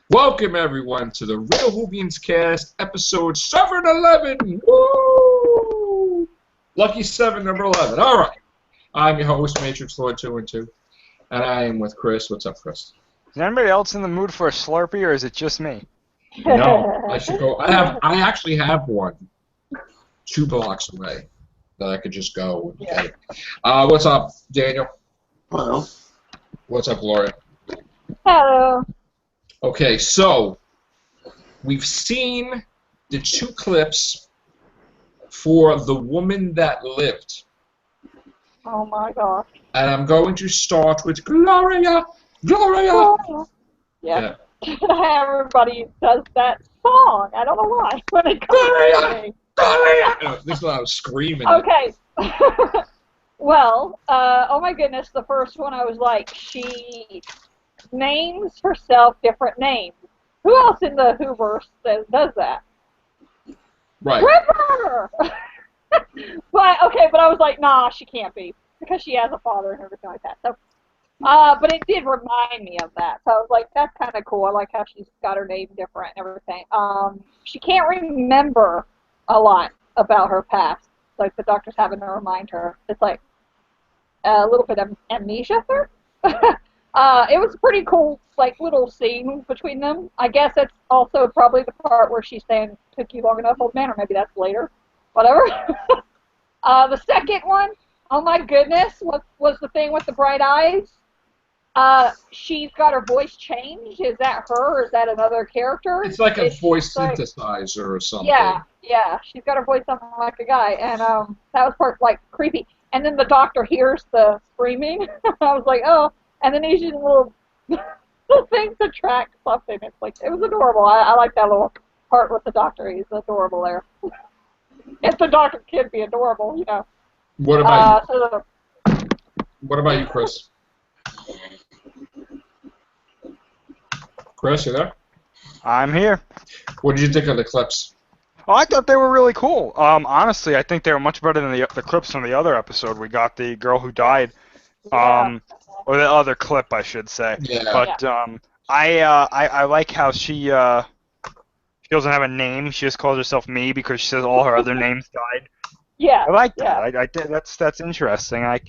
Welcome everyone to the Real Whovians cast, episode 711. Woo! Lucky 7, number 11. All right. I'm your host, Matrix Lord 212, and I am with Chris. What's up, Chris? Is anybody else in the mood for a Slurpee, or is it just me? No, I should go. I actually have one 2 blocks away that I could just go and get it. What's up, Daniel? Hello. What's up, Gloria? Hello. Okay, so we've seen the 2 clips for The Woman That Lived. Oh my gosh. And I'm going to start with Gloria. Gloria. Oh. Yeah. Everybody does that song. I don't know why. When it comes to me. Gloria. This is what I was screaming. Okay. Well, oh my goodness, the first one I was like, she names herself different names. Who else in the Whoverse does that? Right. River! But I was like, nah, she can't be, because she has a father and everything like that. So, but it did remind me of that. So I was like, that's kind of cool. I like how she's got her name different and everything. She can't remember a lot about her past. Like the doctor's having to remind her. It's like a little bit of amnesia there. It was a pretty cool, like, little scene between them. I guess it's also probably the part where she's saying, took you long enough, old man, or maybe that's later. Whatever. The second one, oh my goodness, what was the thing with the bright eyes? She's got her voice changed. Is that her, or is that another character? It's like a voice synthesizer or something. Yeah, she's got her voice sounding like a guy, and that was part, like, creepy. And then the doctor hears the screaming. I was like, oh. And then he's using little things to track something. It's like, it was adorable. I like that little part with the doctor. He's adorable there. If the doctor could be adorable, you know. What about you? What about you, Chris? Chris, you there? I'm here. What did you think of the clips? Oh, I thought they were really cool. Honestly, I think they were much better than the clips from the other episode. We got the girl who died. Or the other clip, I should say. Yeah. But I like how she doesn't have a name. She just calls herself Me because she says all her other names died. Yeah. I like that. That's interesting. I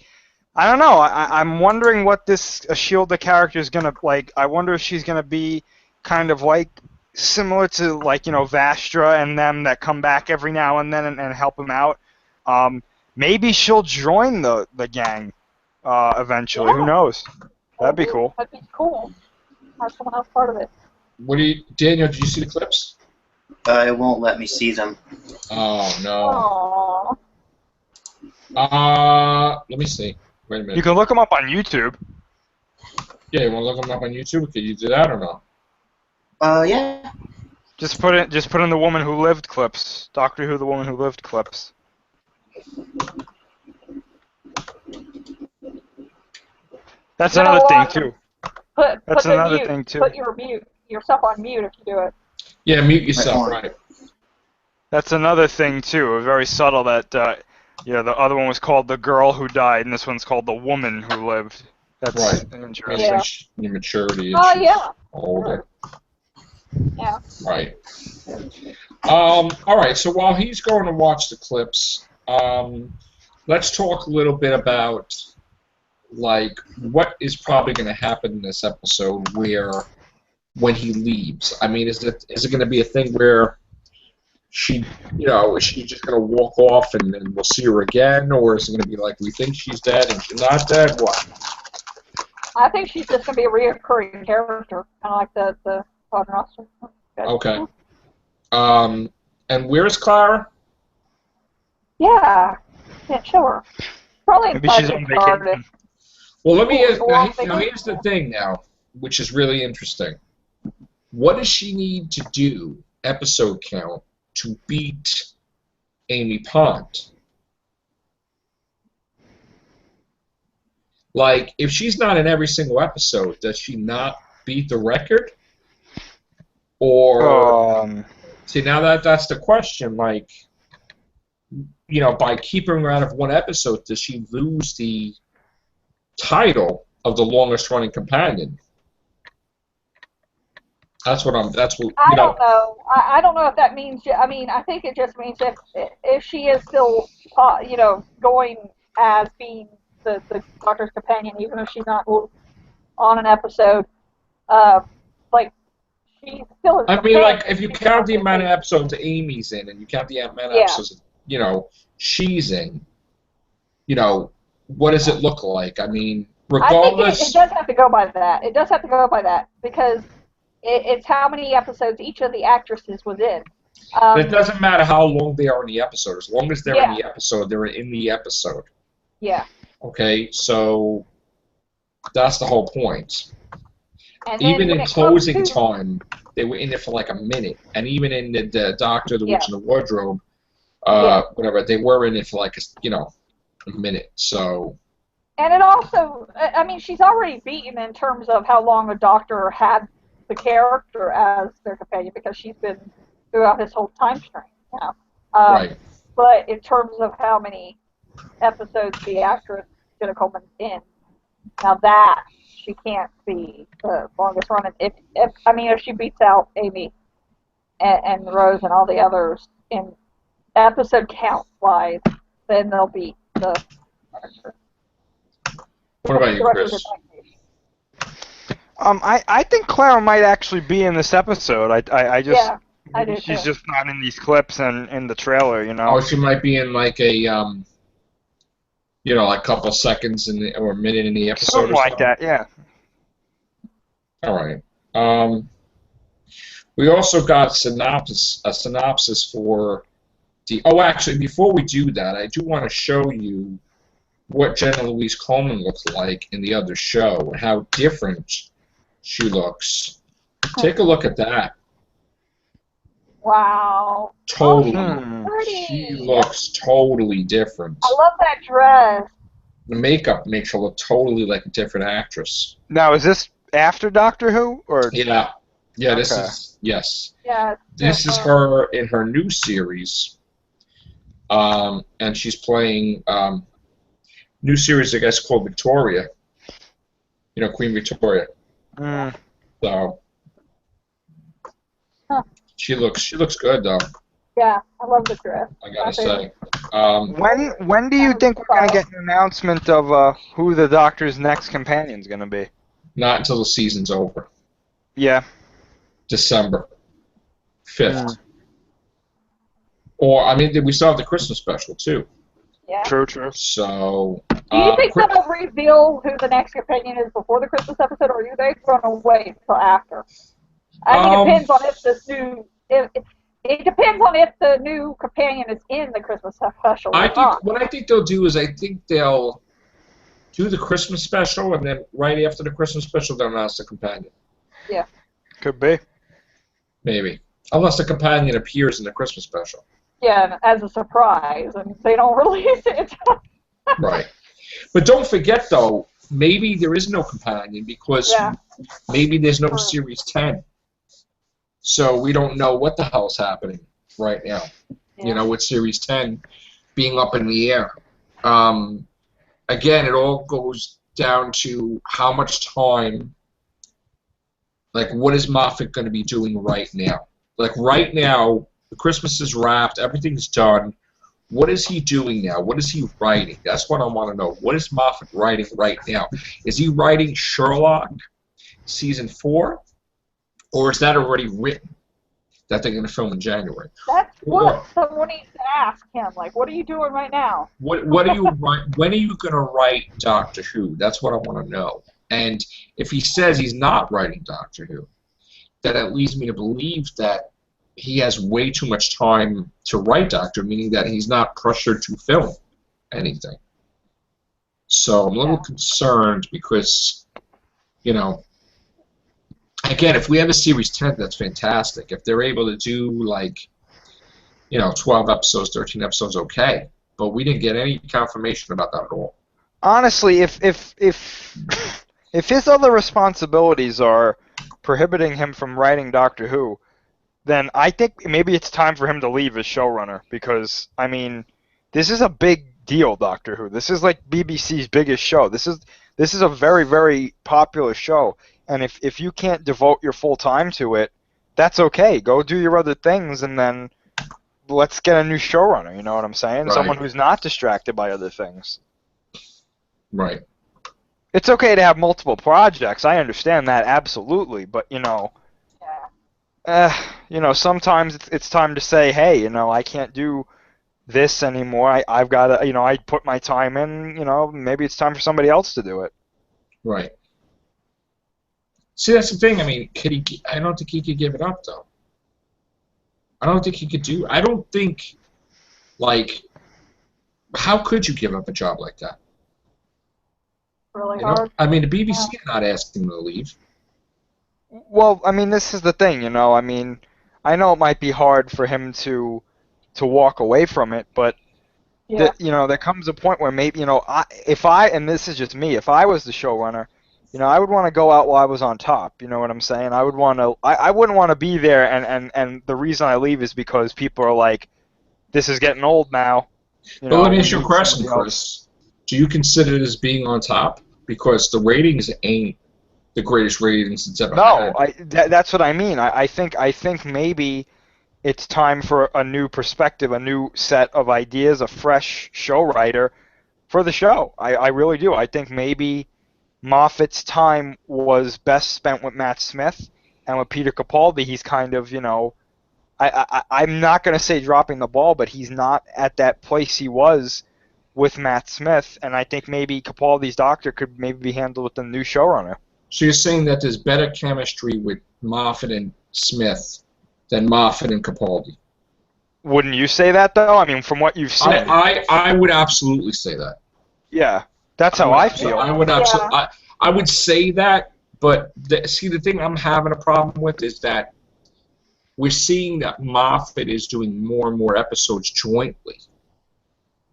don't know. I'm wondering what this Shield character is gonna like. I wonder if she's gonna be kind of like similar to, like, you know, Vastra and them that come back every now and then and help him out. Maybe she'll join the gang. Eventually, who knows? That'd be cool. That'd be cool. Have someone else part of it. Daniel? Did you see the clips? It won't let me see them. Oh no. Aww. Let me see. Wait a minute. You can look them up on YouTube. Yeah, you want to look them up on YouTube? Can you do that or no? Yeah. Just put in the Woman Who Lived clips. Doctor Who, the Woman Who Lived clips. That's another thing too. That's another thing too. Put yourself on mute if you do it. Yeah, mute yourself, right. That's another thing too. Very subtle that the other one was called The Girl Who Died, and this one's called The Woman Who Lived. That's right. Interesting. Yeah. Your maturity. Oh yeah. Older. Yeah. Right. All right. So while he's going to watch the clips, let's talk a little bit about, like, what is probably going to happen in this episode when he leaves. I mean, is it going to be a thing where is she just going to walk off and then we'll see her again, or is it going to be like we think she's dead and she's not dead? What? I think she's just going to be a reoccurring character, kind of like the Todd roster. Okay. And where's Clara? Yeah. Can't show her. Probably maybe she's on vacation. Well, let me ask. Now, here's the thing now, which is really interesting. What does she need to do, episode count, to beat Amy Pond? Like, if she's not in every single episode, does she not beat the record? Or see, now that's the question. Like, you know, by keeping her out of one episode, does she lose the title of the longest running companion? That's what I'm. That's what I don't know. I don't know if that means. I mean, I think it just means if she is still, going as being the Doctor's companion, even if she's not on an episode, uh, like she's still his I mean, companion. like, if you count the amount of episodes Amy's in, and you count the amount of episodes, she's in, what does it look like? I mean, regardless. I think it does have to go by that. It does have to go by that because it's how many episodes each of the actresses was in. It doesn't matter how long they are in the episode. As long as they're in the episode, they're in the episode. Yeah. Okay, so that's the whole point. And even in closing time, they were in it for like a minute. And even in the Doctor, the Witch, and the Wardrobe, whatever, they were in it for like, a minute. So. And it also, I mean, she's already beaten in terms of how long a Doctor had the character as their companion because she's been throughout his whole time stream. Right. But in terms of how many episodes the actress Jenna Coleman's in, now that she can't be the longest running. If she beats out Amy and Rose and all the others in episode count wise, then they'll beat the actor. What about you, Chris? I think Clara might actually be in this episode. I just I do she's too. just not in these clips and in the trailer, Oh, she might be in like a like a couple seconds or a minute in the episode. Something like that, yeah. All right. We also got a synopsis for the. Oh, actually, before we do that, I do want to show you what Jenna Louise Coleman looks like in the other show and how different she looks. Take a look at that. Wow. Totally. Oh, She looks totally different. I love that dress. The makeup makes her look totally like a different actress. Now, is this after Doctor Who? Or Yeah. Yeah, this Okay. is, yes. Yeah. This is her in her new series. And she's playing new series, I guess, called Victoria. Queen Victoria. So she looks good though. Yeah, I love the dress. I gotta say. when do you think we're gonna get an announcement of who the Doctor's next companion's gonna be? Not until the season's over. Yeah. December 5th. Or we still have the Christmas special too. Yeah. True. So. Do you think they'll reveal who the next companion is before the Christmas episode, or are they going to wait until after? It depends on if this new. It depends on if the new companion is in the Christmas special. What I think they'll do is they'll do the Christmas special, and then right after the Christmas special, they'll announce the companion. Yeah. Could be. Maybe, unless the companion appears in the Christmas special. Yeah, as a surprise, and they don't release it. Right. But don't forget, though, maybe there is no companion because maybe there's no Series 10. So we don't know what the hell's happening right now, with Series 10 being up in the air. Again, it all goes down to how much time, like, what is Moffat going to be doing right now? Like, right now, the Christmas is wrapped, everything's done. What is he doing now? What is he writing? That's what I want to know. What is Moffat writing right now? Is he writing Sherlock season 4, or is that already written that they're going to film in January? That's what someone needs to ask him. Like, what are you doing right now? What are you when are you going to write Doctor Who? That's what I want to know. And if he says he's not writing Doctor Who, that leads me to believe that he has way too much time to write Doctor, meaning that he's not pressured to film anything. So I'm a little concerned because, again, if we have a Series 10, that's fantastic. If they're able to do, 12 episodes, 13 episodes, okay. But we didn't get any confirmation about that at all. Honestly, if his other responsibilities are prohibiting him from writing Doctor Who, then I think maybe it's time for him to leave as showrunner because, this is a big deal, Doctor Who. This is like BBC's biggest show. This is a very, very popular show. And if you can't devote your full time to it, that's okay. Go do your other things, and then let's get a new showrunner. You know what I'm saying? Right. Someone who's not distracted by other things. Right. It's okay to have multiple projects. I understand that absolutely, but sometimes it's time to say, hey, I can't do this anymore. I've got to, I put my time in. Maybe it's time for somebody else to do it. Right. See, that's the thing. I mean, I don't think he could give it up, though. I don't think he could do. I don't think, like, how could you give up a job like that? Really hard. I mean, the BBC is not asking him to leave. Well, I mean, this is the thing, I mean, I know it might be hard for him to walk away from it, but there comes a point where maybe, and this is just me, if I was the showrunner, I would want to go out while I was on top. You know what I'm saying? I wouldn't want to be there, and the reason I leave is because people are like, this is getting old now. But let me ask you a question, Chris. Do you consider it as being on top? Because the ratings ain't the greatest ratings it's ever had. No, that's what I mean. I think maybe it's time for a new perspective, a new set of ideas, a fresh show writer for the show. I really do. I think maybe Moffat's time was best spent with Matt Smith, and with Peter Capaldi, he's kind of, I'm not going to say dropping the ball, but he's not at that place he was with Matt Smith, and I think maybe Capaldi's Doctor could maybe be handled with a new showrunner. So you're saying that there's better chemistry with Moffat and Smith than Moffat and Capaldi? Wouldn't you say that, though? I mean, from what you've seen. I would absolutely say that. Yeah, that's how I feel. I would absolutely. I would say that, but see, the thing I'm having a problem with is that we're seeing that Moffat is doing more and more episodes jointly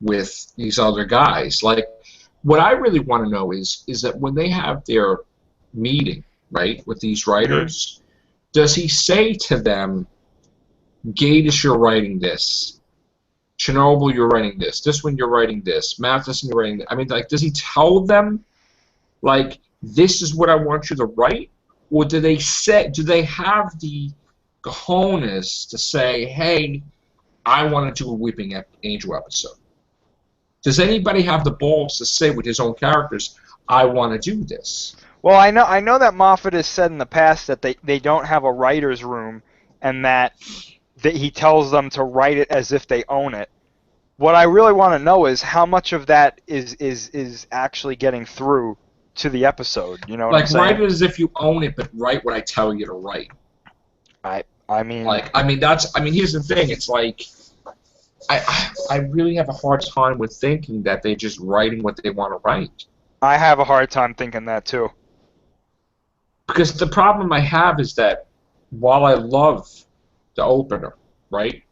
with these other guys. Like, what I really want to know is that when they have their meeting, right, with these writers, does he say to them, Gatiss, you're writing this, Chernobyl, you're writing this one you're writing this, Matheson, you're writing this. I mean, like, does he tell them, like, this is what I want you to write? Or do they have the cojones to say, hey, I want to do a Weeping Angel episode? Does anybody have the balls to say with his own characters, I want to do this? Well, I know that Moffat has said in the past that they don't have a writer's room, and that he tells them to write it as if they own it. What I really want to know is how much of that is actually getting through to the episode. You know what I'm saying? Like, write it as if you own it, but write what I tell you to write. I mean, here's the thing. It's like, I really have a hard time with thinking that they're just writing what they want to write. I have a hard time thinking that too. Because the problem I have is that while I love the opener, right,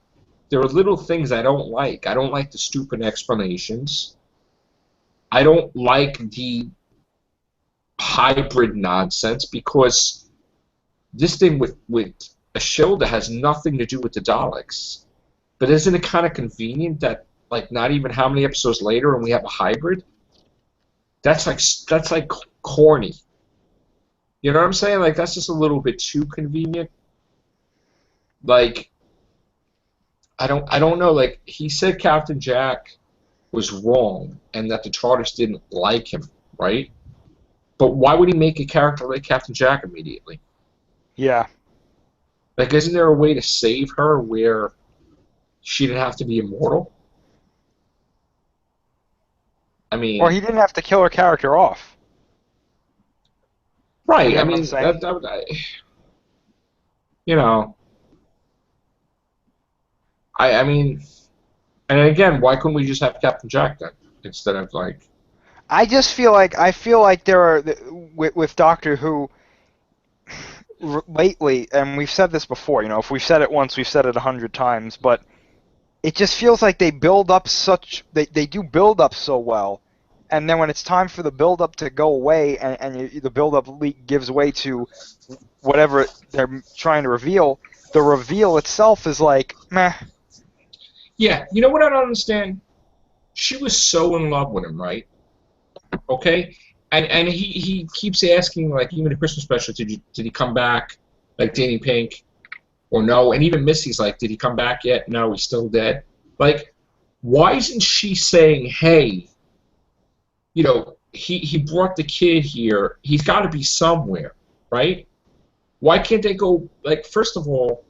there are little things I don't like. I don't like the stupid explanations. I don't like the hybrid nonsense, because this thing with Ashilda has nothing to do with the Daleks. But isn't it kind of convenient that, like, not even how many episodes later and we have a hybrid? That's like corny. You know what I'm saying? Like, that's just a little bit too convenient. Like, I don't know. Like, he said Captain Jack was wrong and that the TARDIS didn't like him, right? But why would he make a character like Captain Jack immediately? Yeah. Like, isn't there a way to save her where she didn't have to be immortal? I mean... Or he didn't have to kill her character off. Right, you know I mean, I mean, and again, why couldn't we just have Captain Jack then, instead of, like... I just feel like there are, with Doctor Who, lately, and we've said this before, if we've said it once, we've said it 100 times, but it just feels like they build up they do build up so well, and then when it's time for the build up to go away, and the build up gives way to whatever they're trying to reveal, the reveal itself is like, meh. Yeah, you know what I don't understand? She was so in love with him, right? Okay? And he keeps asking, like, even the Christmas special, did he come back, like Danny Pink? or no. And even Missy's like, did he come back yet? No, he's still dead. Like, why isn't she saying, hey, you know, he brought the kid here. He's got to be somewhere, right? Why can't they go, like, first of all,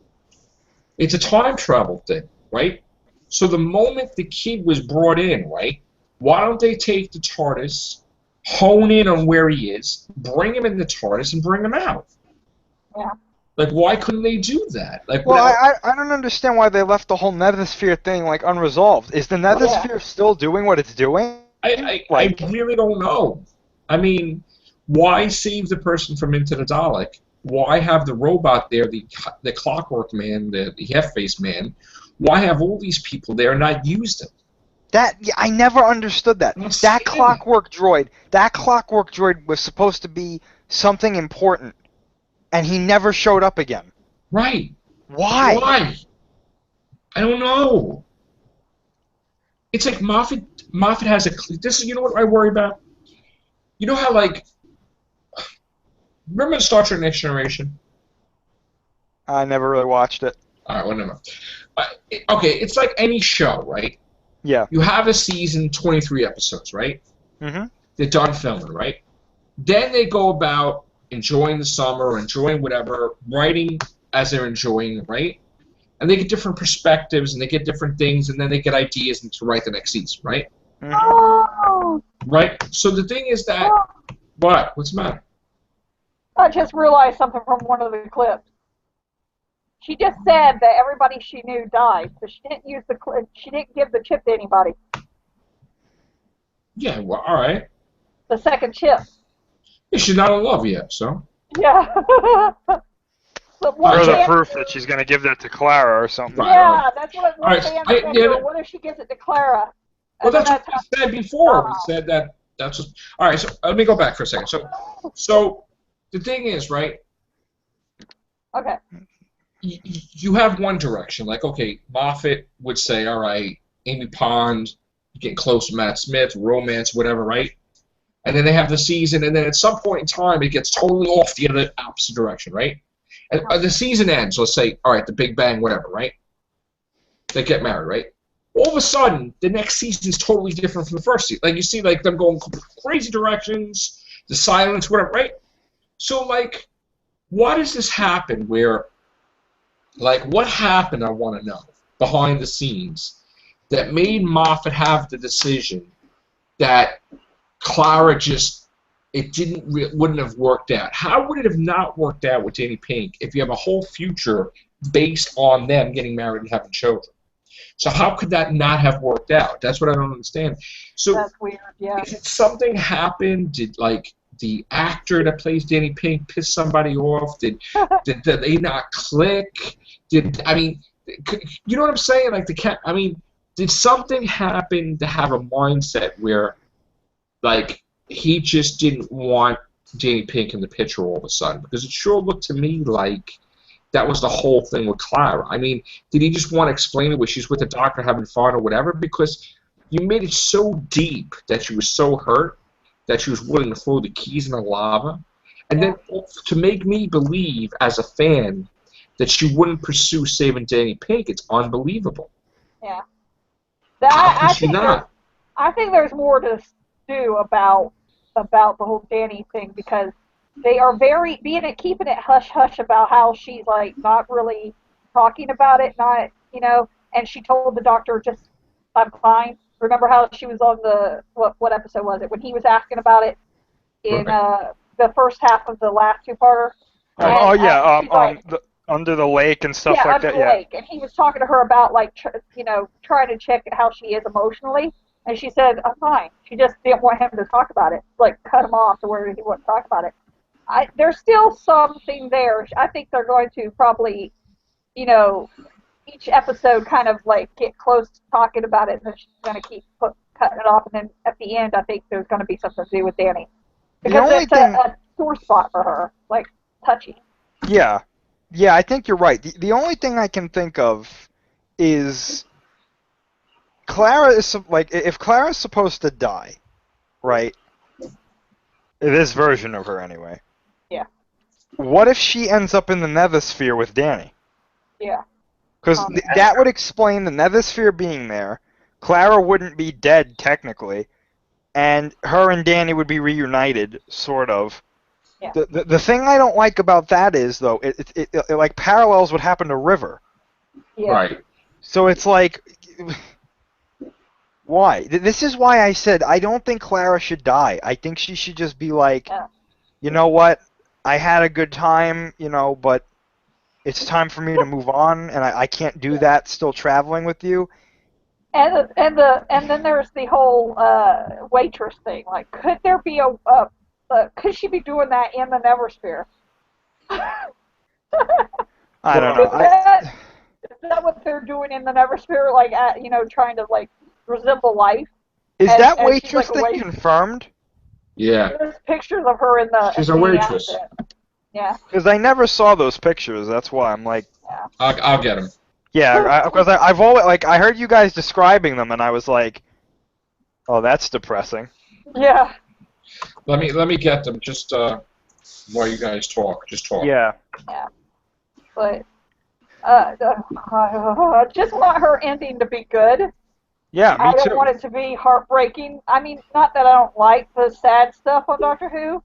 it's a time travel thing, right? So the moment the kid was brought in, right, why don't they take the TARDIS, hone in on where he is, bring him in the TARDIS, and bring him out? Yeah. Like, why couldn't they do that? Like, Well, I don't understand why they left the whole Nethersphere thing, like, unresolved. Is the Nethersphere still doing what it's doing? I really don't know. I mean, why save the person from Into the Dalek? Why have the robot there, the Clockwork Man, the half-faced man? Why have all these people there and not use them? I never understood that. That Clockwork droid was supposed to be something important, and he never showed up again. Right. Why? Why? I don't know. It's like Moffat has a... This is, you know what I worry about? You know how, like... Remember Star Trek Next Generation? I never really watched it. All right, whatever. Okay, it's like any show, right? Yeah. You have a season, 23 episodes, right? Mm-hmm. They're done filming, right? Then they go about enjoying the summer, enjoying whatever, writing as they're enjoying, right? And they get different perspectives, and they get different things, and then they get ideas to write the next season, right? Mm-hmm. Oh. Right? So the thing is that... What? What's the matter? I just realized something from one of the clips. She just said that everybody she knew died, so she didn't use the she didn't give the chip to anybody. Yeah, well, all right. The second chip. Yeah, she's not in love yet, so... Yeah. But one Or the fan, proof that she's going to give that to Clara or something. Right. yeah, that's what one All right, fan I- said. yeah, Well, what if she gives it to Clara? Well, And that's then what we said before. We said that's just... All right, so let me go back for a second. So the thing is, right, Okay. you have one direction. Like, okay, Moffat would say, all right, Amy Pond, getting close to Matt Smith, romance, whatever, right? And then they have the season, and then at some point in time, it gets totally off the other opposite direction, right? And the season ends, let's say, all right, the Big Bang, whatever, right? They get married, right? All of a sudden, the next season is totally different from the first season. Like, you see, like, them going crazy directions, the silence, whatever, right? So, like, why does this happen where, like, what happened, I want to know, behind the scenes, that made Moffat have the decision that Clara just, wouldn't have worked out? How would it have not worked out with Danny Pink if you have a whole future based on them getting married and having children? So how could that not have worked out? That's what I don't understand. So That's weird, yeah. did something happen? Did, like, the actor that plays Danny Pink piss somebody off? Did they not click? I mean, you know what I'm saying? Like, did something happen to have a mindset where, like, he just didn't want Danny Pink in the picture all of a sudden? Because it sure looked to me like that was the whole thing with Clara. I mean, did he just want to explain it where she's with the doctor having fun or whatever? Because you made it so deep that she was so hurt that she was willing to throw the keys in the lava. And then to make me believe as a fan that she wouldn't pursue saving Danny Pink, it's unbelievable. Yeah. How could she not? I think there's more to do about the whole Danny thing, because they are very keeping it hush hush about how she's, like, not really talking about it, not, you know, and she told the doctor, just, I'm fine. Remember how she was on the, what episode was it, when he was asking about it in the first half of the last two-parter? Under the lake and stuff yeah, like under that. The yeah, lake. And he was talking to her about, like, trying to check how she is emotionally, and she said, I'm fine. She just didn't want him to talk about it, like, cut him off to where he wouldn't talk about it. There's still something there. I think they're going to probably, you know, each episode kind of, like, get close to talking about it, and then she's going to keep cutting it off, and then at the end, I think there's going to be something to do with Danny. Because it's a sore spot for her, like, touchy. Yeah. Yeah, I think you're right. The only thing I can think of is Clara is, like, if Clara's supposed to die, right? This version of her, anyway. Yeah. What if she ends up in the Nethersphere with Danny? Yeah. Because that would explain the Nethersphere being there. Clara wouldn't be dead, technically. And her and Danny would be reunited, sort of. Yeah. The thing I don't like about that is, though, it like parallels what happened to River. Yeah. Right. So it's like, why? This is why I said I don't think Clara should die. I think she should just be like, Yeah. you know what? I had a good time, but it's time for me to move on, and I can't do that still traveling with you. And then there's the whole waitress thing. Like, could there be could she be doing that in the Neversphere? I don't know. Is that what they're doing in the Neversphere? Like, trying to like resemble life. Is that and she's waitress like thing confirmed? Yeah. There's pictures of her in the. She's in a the waitress. outfit. Yeah. Because I never saw those pictures. That's why I'm like. Yeah. I'll get him. Yeah, because I've always I heard you guys describing them, and I was like, oh, that's depressing. Yeah. Let me get them just while you guys talk. Just talk. Yeah. Yeah. But I just want her ending to be good. Yeah, me I don't too. want it to be heartbreaking. I mean, not that I don't like the sad stuff on Doctor Who.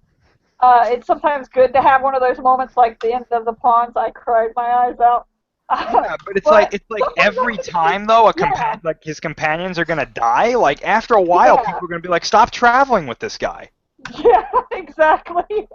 It's sometimes good to have one of those moments like the end of the Pawns. I cried my eyes out. Yeah, but it's like every time though, like his companions are gonna die. Like after a while, people are gonna be like, "Stop traveling with this guy." Yeah, exactly.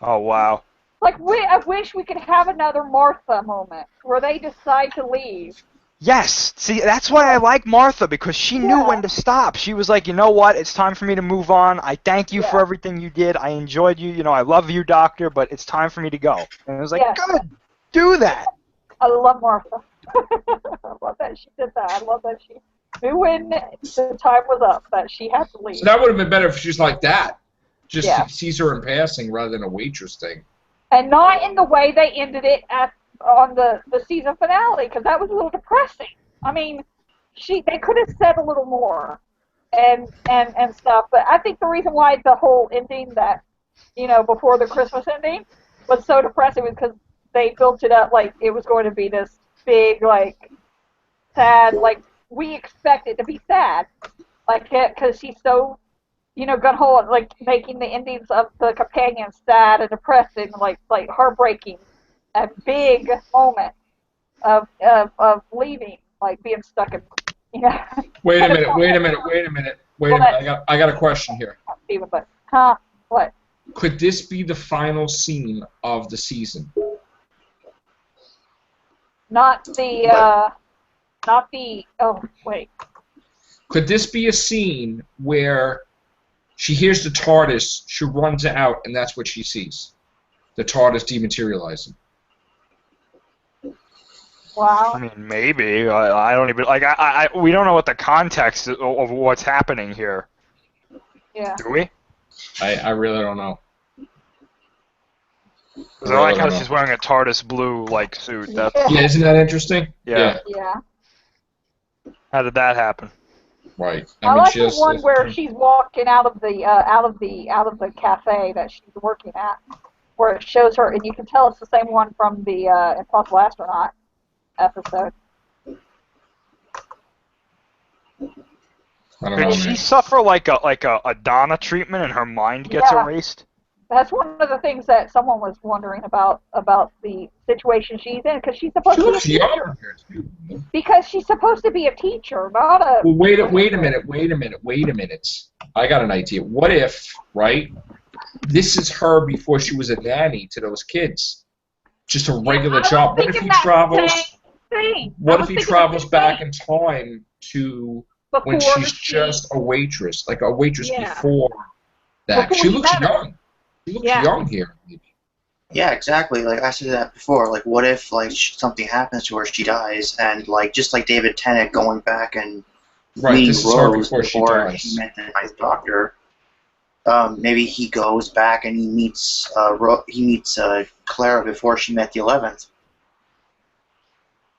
Oh wow. Like I wish we could have another Martha moment where they decide to leave. Yes. See, that's why I like Martha, because she knew when to stop. She was like, you know what? It's time for me to move on. I thank you for everything you did. I enjoyed you. I love you, Doctor, but it's time for me to go. And it was like, good. Do that. I love Martha. I love that she did that. I love that she knew when the time was up that she had to leave. So that would have been better if she's like that. Just sees her in passing rather than a waitress thing. And not in the way they ended it on the season finale, because that was a little depressing. I mean, they could have said a little more and stuff. But I think the reason why the whole ending that, before the Christmas ending was so depressing was because they built it up like it was going to be this big, like, sad, like, we expect it to be sad. Like, because she's so, gun-ho, like, making the endings of the companions sad and depressing, like heartbreaking. A big moment of leaving, like being stuck in, Wait a minute. I got a question here. Steven, but what? Could this be the final scene of the season? Not the. Oh wait. Could this be a scene where she hears the TARDIS, she runs out, and that's what she sees? The TARDIS dematerializing. Wow. I mean, maybe. I don't even we don't know what the context of what's happening here. Yeah. Do we? I really don't know. Because I like how she's wearing a TARDIS blue suit. That's isn't that interesting? Yeah. Yeah. How did that happen? Right. I like the one where she's walking out of the cafe that she's working at, where it shows her, and you can tell it's the same one from the Impossible Astronaut episode. Did she suffer like a Donna treatment and her mind gets erased? That's one of the things that someone was wondering about the situation she's in, because she's supposed to be a teacher. Because she's supposed to be a teacher, not a... Well, wait a minute. I got an idea. What if, right, this is her before she was a nanny to those kids? Just a regular job. What if he travels... What if he travels back in time to when she's just a waitress, like a waitress before that? She looks young. She looks young here. Yeah, exactly. Like I said that before. Like, what if something happens to her, she dies, and just like David Tennant going back and meeting Rose before she met the Ninth Doctor. Maybe he goes back and he meets Clara before she met the 11th.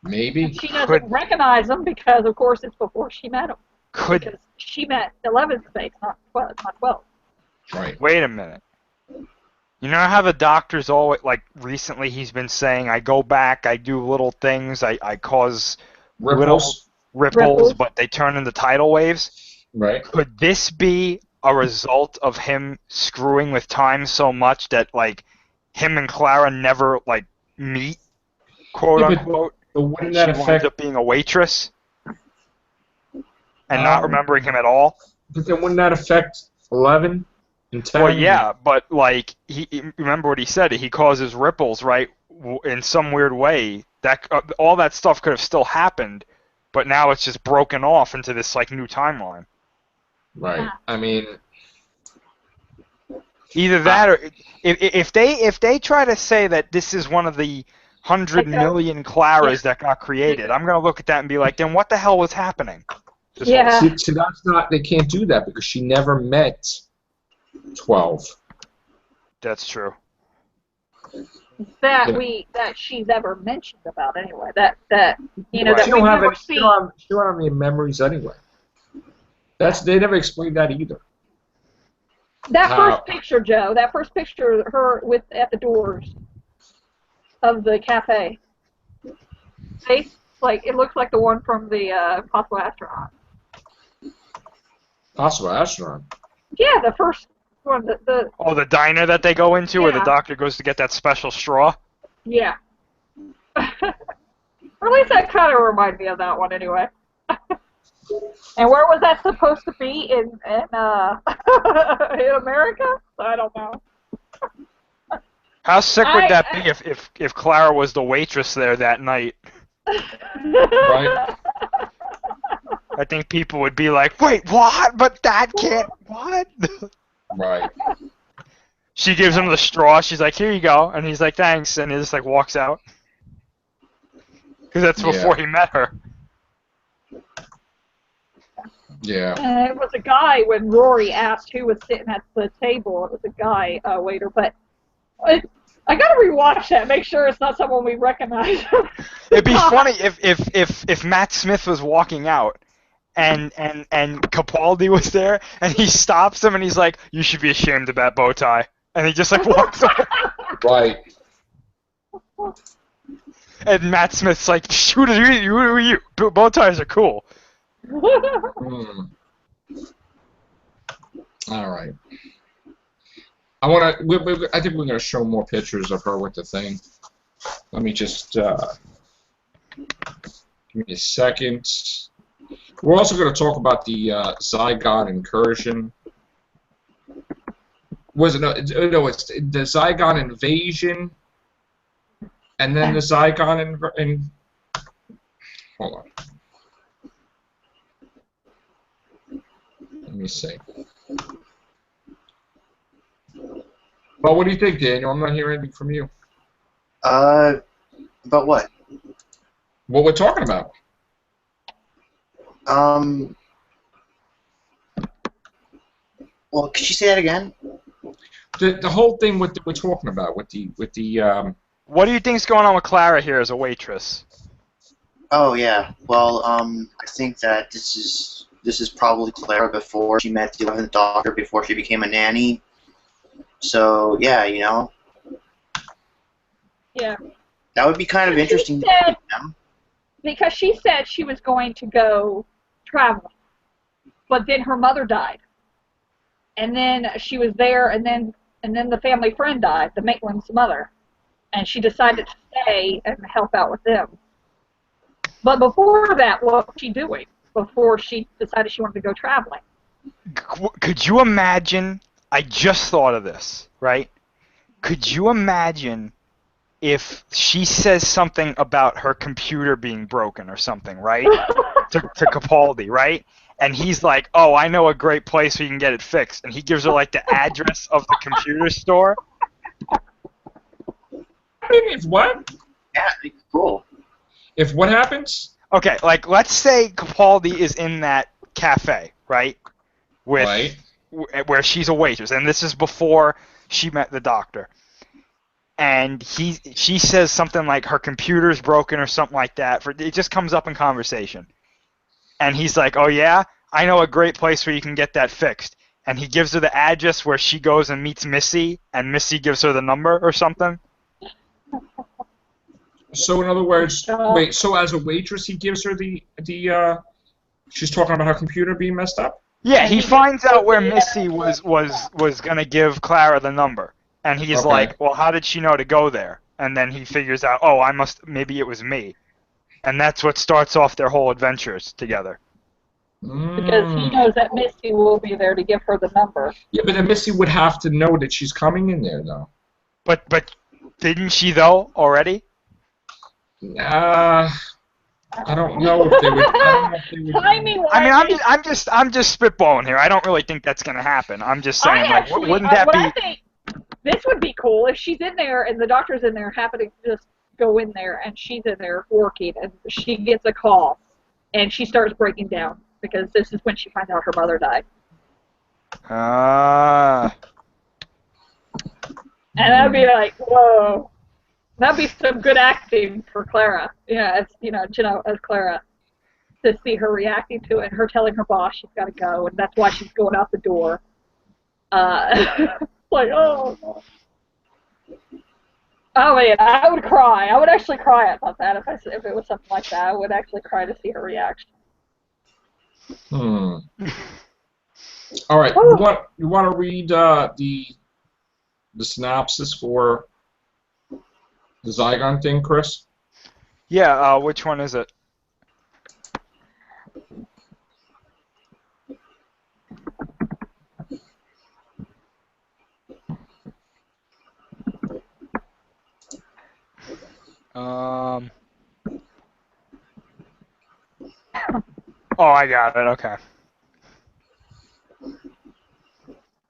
Maybe. And she doesn't recognize him because, of course, it's before she met him. Because she met 11th space, not 12. Right. Wait a minute. You know how the doctor's always, like, recently he's been saying, I go back, I do little things, I cause little ripples, but they turn into tidal waves? Right. Could this be a result of him screwing with time so much that, like, him and Clara never, like, meet, quote-unquote? But wouldn't she that affect... winds up being a waitress and not remembering him at all? But then wouldn't that affect 11 and 10? Well, yeah, but, like, remember what he said. He causes ripples, right, in some weird way. That all that stuff could have still happened, but now it's just broken off into this, like, new timeline. Right. I mean... Either that or... If they try to say that this is one of the 100 million Claras that got created, I'm going to look at that and be like, then what the hell was happening? Yeah. See, that's not... They can't do that because she never met 12. That's true. That she's ever mentioned about anyway. That you know Right. that She we don't have never any, see. she don't have any memories anyway. They never explained that either. That first picture, Joe. That first picture of her at the doors of the cafe. See, like it looks like the one from the Possible Astronaut. Possible Astronaut. Yeah, the first one. Oh, the diner that they go into, where the Yeah. doctor goes to get that special straw. Yeah. Or at least that kind of reminded me of that one, anyway. And where was that supposed to be in in America? I don't know. How sick would that be if Clara was the waitress there that night? Right. I think people would be like, wait, what? But that can't, what? Right. She gives him the straw. She's like, here you go. And he's like, thanks. And he just like walks out. Because that's before he met her. Yeah. It was a guy when Rory asked who was sitting at the table. It was a guy waiter, but I gotta rewatch that. Make sure it's not someone we recognize. It'd be funny if Matt Smith was walking out and Capaldi was there and he stops him and he's like, you should be ashamed of that bow tie. And he just like walks away. Right. And Matt Smith's like, who are you? Bow ties are cool. All right. I think we're gonna show more pictures of her with the thing. Let me just give me a second. We're also gonna talk about the Zygon incursion. Was it no? It's the Zygon invasion, and then the Zygon hold on. Let me see. Well, what do you think, Daniel? I'm not hearing anything from you. About what? What we're talking about. Well, could you say that again? The whole thing we're talking about with the What do you think's going on with Clara here as a waitress? Oh yeah. Well, I think that this is probably Clara before she met the 11th Doctor, before she became a nanny. So yeah, you know. Yeah. That would be kind of interesting. Because she said she was going to go traveling, but then her mother died, and then she was there, and then the family friend died, the Maitland's mother, and she decided to stay and help out with them. But before that, what was she doing? Before she decided she wanted to go traveling? Could you imagine? I just thought of this, right? Could you imagine if she says something about her computer being broken or something, right? to Capaldi, right? And he's like, oh, I know a great place where you can get it fixed. And he gives her, like, the address of the computer store. If what? Yeah, it's cool. If what happens? Okay, like, let's say Capaldi is in that cafe, right? Where she's a waitress. And this is before she met the Doctor. And she says something like her computer's broken or something like that. It just comes up in conversation. And he's like, oh yeah? I know a great place where you can get that fixed. and he gives her the address where she goes and meets Missy, and Missy gives her the number or something. So in other words, wait. So as a waitress, he gives her the she's talking about her computer being messed up. Yeah, he finds out where Missy was gonna give Clara the number, and he's like, "Well, how did she know to go there?" And then he figures out, "Oh, maybe it was me," and that's what starts off their whole adventures together. Because he knows that Missy will be there to give her the number. Yeah, but then Missy would have to know that she's coming in there, though. But didn't she though already? I don't know if they would. Timing. I mean, I'm just spitballing here. I don't really think that's gonna happen. I'm just saying, wouldn't that be? I think this would be cool if she's in there and the doctor's in there, happen to just go in there and she's in there working, and she gets a call, and she starts breaking down because this is when she finds out her mother died. And that'd be like, whoa. That'd be some good acting for Clara. Yeah, as Clara, to see her reacting to it, and her telling her boss she's got to go, and that's why she's going out the door. Like, oh. Oh man, I would cry. I would actually cry about that if it was something like that. I would actually cry to see her reaction. All right, you want to read the synopsis for the Zygon thing, Chris? Yeah, which one is it? Oh, I got it, okay.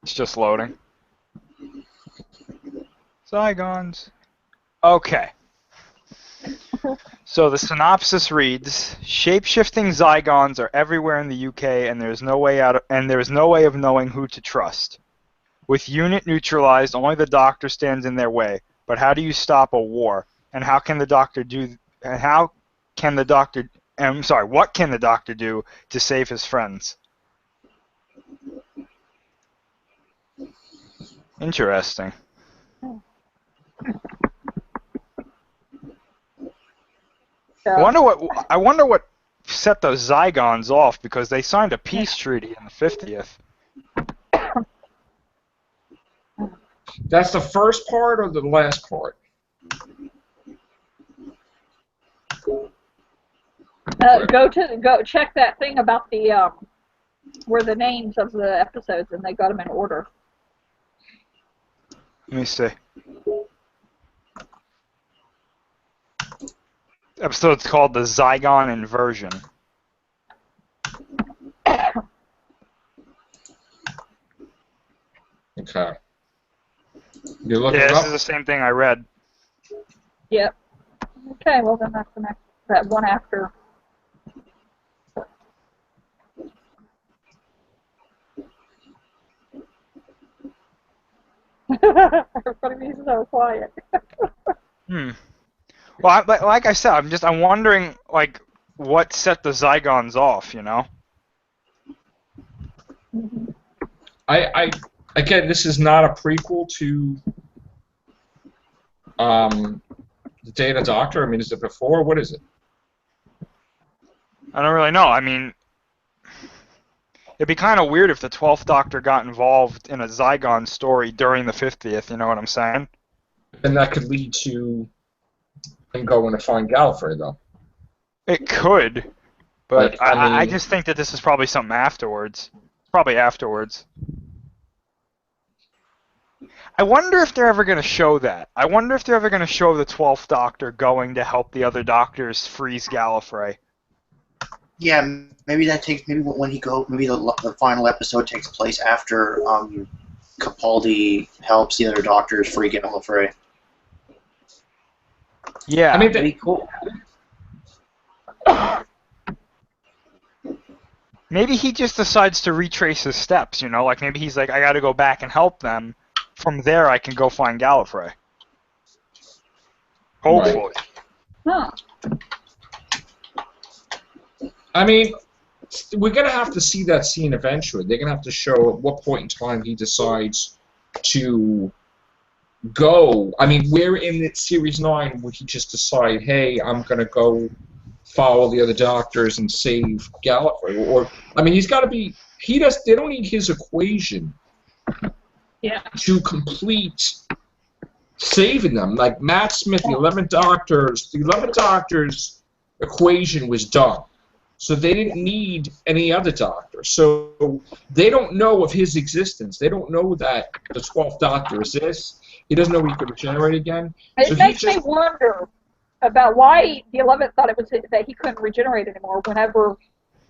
It's just loading. Zygons. Okay. So the synopsis reads: shape-shifting Zygons are everywhere in the UK, and there is no way of knowing who to trust. With unit neutralized, only the Doctor stands in their way. But how do you stop a war? And what can the Doctor do to save his friends? Interesting. I wonder what set those Zygons off, because they signed a peace treaty in the 50th. That's the first part or the last part? Go check that thing about the where the names of the episodes, and they got them in order. Let me see. Episode's called The Zygon Inversion. Okay. You looking yeah, it this up? is the same thing I read. Yep. Okay, well then that's the next, that one after. Everybody be so quiet. Well, like I said, I'm wondering, like, what set the Zygons off, you know? Again, this is not a prequel to the Day of the Doctor. I mean, is it before? What is it? I don't really know. I mean, it'd be kind of weird if the 12th Doctor got involved in a Zygon story during the 50th, you know what I'm saying? And that could lead to him going to find Gallifrey, though. It could, but Like, I just think that this is probably something afterwards. Probably afterwards. I wonder if they're ever going to show that. I wonder if they're ever going to show the 12th Doctor going to help the other Doctors freeze Gallifrey. Yeah, maybe when he goes, maybe the final episode takes place after Capaldi helps the other Doctors free Gallifrey. Yeah, I mean, that'd be cool. Maybe he just decides to retrace his steps, you know? Like, maybe he's like, I gotta go back and help them. From there, I can go find Gallifrey. Hopefully. Huh. I mean, we're gonna have to see that scene eventually. They're gonna have to show at what point in time he decides to go. I mean, we're in Series 9 where he just decide, hey, I'm gonna go follow the other doctors and save Gallifrey. Or I mean, he's got to be. They don't need his equation. Yeah. To complete saving them. Like Matt Smith, the 11 Doctors equation was done. So they didn't need any other doctor. So they don't know of his existence. They don't know that the 12th Doctor exists. He doesn't know he could regenerate again. It makes me wonder about why the 11th thought it was that he couldn't regenerate anymore whenever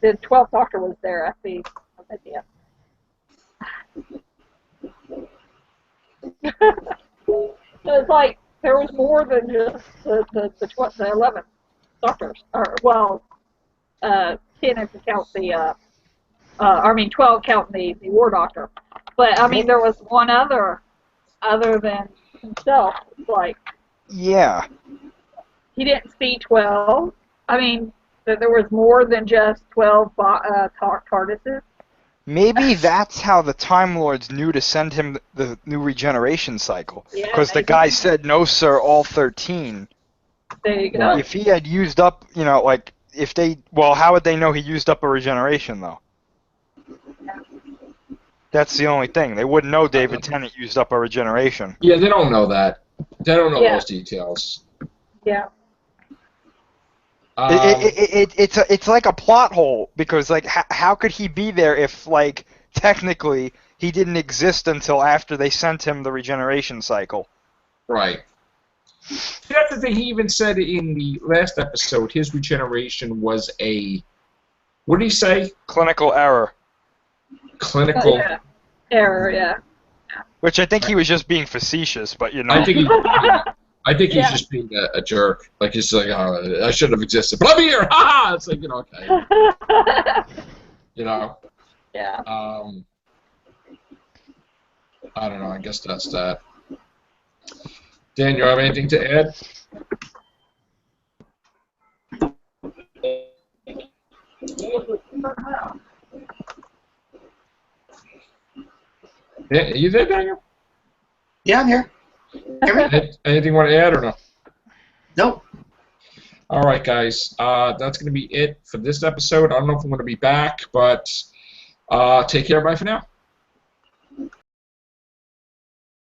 the 12th Doctor was there at the end. So it's like there was more than just the 11th Doctors, or well, 10 if you count the 12 counting the War Doctor. But I mean, there was one other than himself. It's like yeah, he didn't see 12. I mean, that there was more than just 12 TARDISes. Maybe that's how the Time Lords knew to send him the new regeneration cycle. Because the guy said, no, sir, all 13. There you go. If he had used up, how would they know he used up a regeneration, though? That's the only thing. They wouldn't know David Tennant used up a regeneration. Yeah, they don't know that. They don't know those details. Yeah. It's like a plot hole, because like how could he be there if like technically he didn't exist until after they sent him the regeneration cycle? Right. That's the thing. He even said in the last episode his regeneration was a, what did he say? Clinical error. Clinical error, yeah. Which I think he was just being facetious, but you know. I think he's just being a jerk. Like he's like, oh, I shouldn't have existed, but I'm here. Ha ha! It's like, okay. Yeah. I don't know. I guess that's that. Dan, you have anything to add? Yeah, are you there, Daniel? Yeah, I'm here. Anything you want to add or no? Nope. All right, guys. That's going to be it for this episode. I don't know if I'm going to be back, but take care, bye for now.